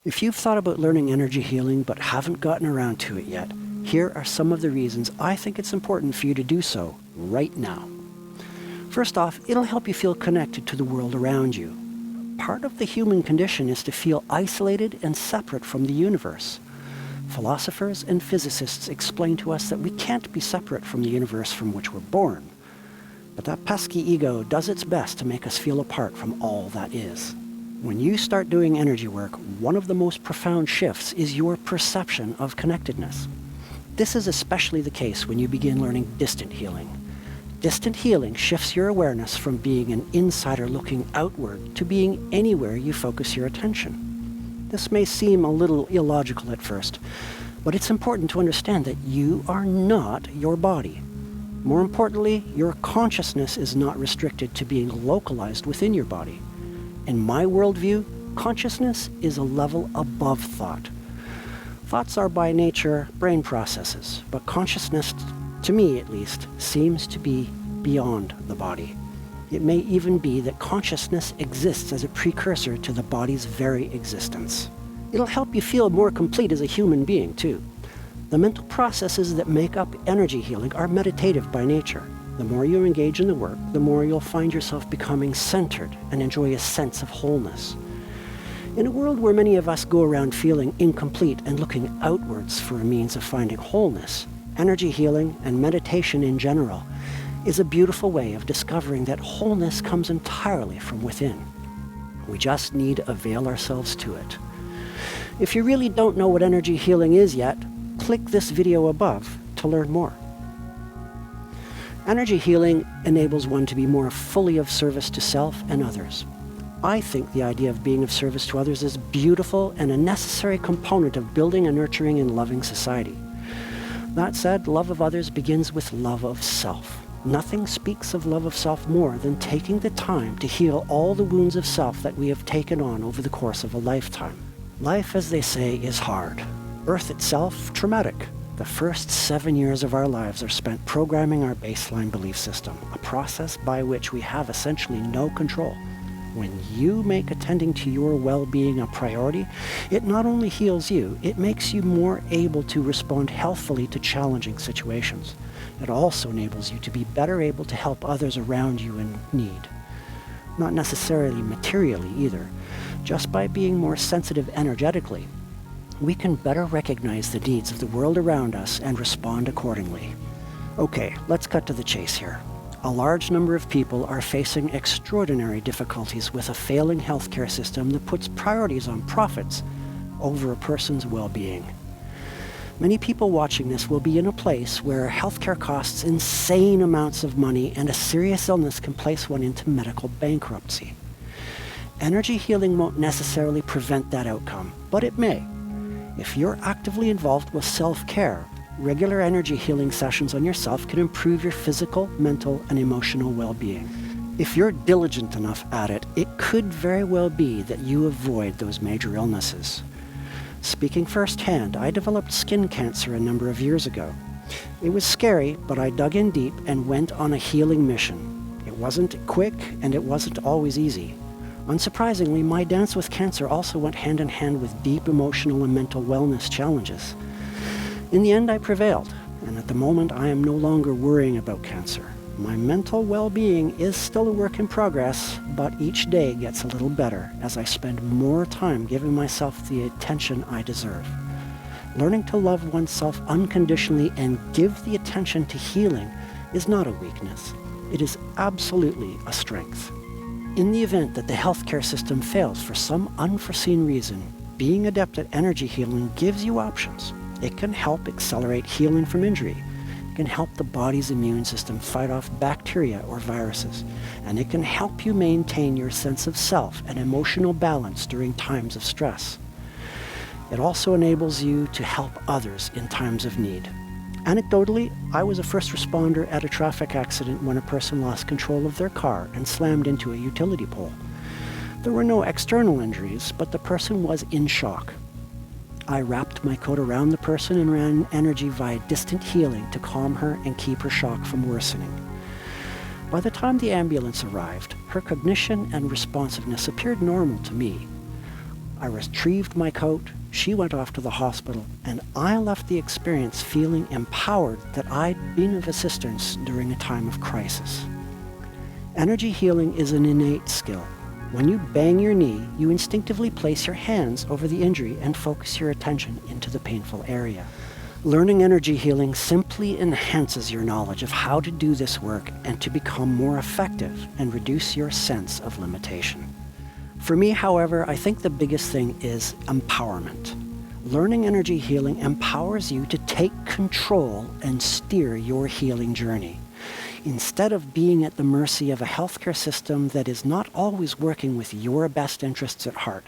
If you've thought about learning energy healing but haven't gotten around to it yet, here are some of the reasons I think it's important for you to do so right now. First off, it'll help you feel connected to the world around you. Part of the human condition is to feel isolated and separate from the universe. Philosophers and physicists explain to us that we can't be separate from the universe from which we're born. But that pesky ego does its best to make us feel apart from all that is. When you start doing energy work, one of the most profound shifts is your perception of connectedness. This is especially the case when you begin learning distant healing. Distant healing shifts your awareness from being an insider looking outward to being anywhere you focus your attention. This may seem a little illogical at first, but it's important to understand that you are not your body. More importantly, your consciousness is not restricted to being localized within your body. In my worldview, consciousness is a level above thought. Thoughts are by nature brain processes, but consciousness, to me at least, seems to be beyond the body. It may even be that consciousness exists as a precursor to the body's very existence. It'll help you feel more complete as a human being, too. The mental processes that make up energy healing are meditative by nature. The more you engage in the work, the more you'll find yourself becoming centered and enjoy a sense of wholeness. In a world where many of us go around feeling incomplete and looking outwards for a means of finding wholeness, energy healing and meditation in general is a beautiful way of discovering that wholeness comes entirely from within. We just need to avail ourselves to it. If you really don't know what energy healing is yet, click this video above to learn more. Energy healing enables one to be more fully of service to self and others. I think the idea of being of service to others is beautiful and a necessary component of building a nurturing and loving society. That said, love of others begins with love of self. Nothing speaks of love of self more than taking the time to heal all the wounds of self that we have taken on over the course of a lifetime. Life, as they say, is hard. Earth itself, traumatic. The first 7 years of our lives are spent programming our baseline belief system, a process by which we have essentially no control. When you make attending to your well-being a priority, it not only heals you, it makes you more able to respond healthfully to challenging situations. It also enables you to be better able to help others around you in need. Not necessarily materially either. Just by being more sensitive energetically, we can better recognize the needs of the world around us and respond accordingly. Okay, let's cut to the chase here. A large number of people are facing extraordinary difficulties with a failing healthcare system that puts priorities on profits over a person's well-being. Many people watching this will be in a place where healthcare costs insane amounts of money and a serious illness can place one into medical bankruptcy. Energy healing won't necessarily prevent that outcome, but it may. If you're actively involved with self-care, regular energy healing sessions on yourself can improve your physical, mental, and emotional well-being. If you're diligent enough at it, it could very well be that you avoid those major illnesses. Speaking firsthand, I developed skin cancer a number of years ago. It was scary, but I dug in deep and went on a healing mission. It wasn't quick, and it wasn't always easy. Unsurprisingly, my dance with cancer also went hand in hand with deep emotional and mental wellness challenges. In the end, I prevailed, and at the moment, I am no longer worrying about cancer. My mental well-being is still a work in progress, but each day gets a little better as I spend more time giving myself the attention I deserve. Learning to love oneself unconditionally and give the attention to healing is not a weakness. It is absolutely a strength. In the event that the healthcare system fails for some unforeseen reason, being adept at energy healing gives you options. It can help accelerate healing from injury. It can help the body's immune system fight off bacteria or viruses. And it can help you maintain your sense of self and emotional balance during times of stress. It also enables you to help others in times of need. Anecdotally, I was a first responder at a traffic accident when a person lost control of their car and slammed into a utility pole. There were no external injuries, but the person was in shock. I wrapped my coat around the person and ran energy via distant healing to calm her and keep her shock from worsening. By the time the ambulance arrived, her cognition and responsiveness appeared normal to me. I retrieved my coat, she went off to the hospital, and I left the experience feeling empowered that I'd been of assistance during a time of crisis. Energy healing is an innate skill. When you bang your knee, you instinctively place your hands over the injury and focus your attention into the painful area. Learning energy healing simply enhances your knowledge of how to do this work and to become more effective and reduce your sense of limitation. For me, however, I think the biggest thing is empowerment. Learning energy healing empowers you to take control and steer your healing journey. Instead of being at the mercy of a healthcare system that is not always working with your best interests at heart.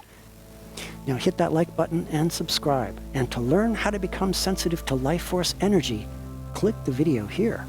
Now hit that like button and subscribe. And to learn how to become sensitive to life force energy, click the video here.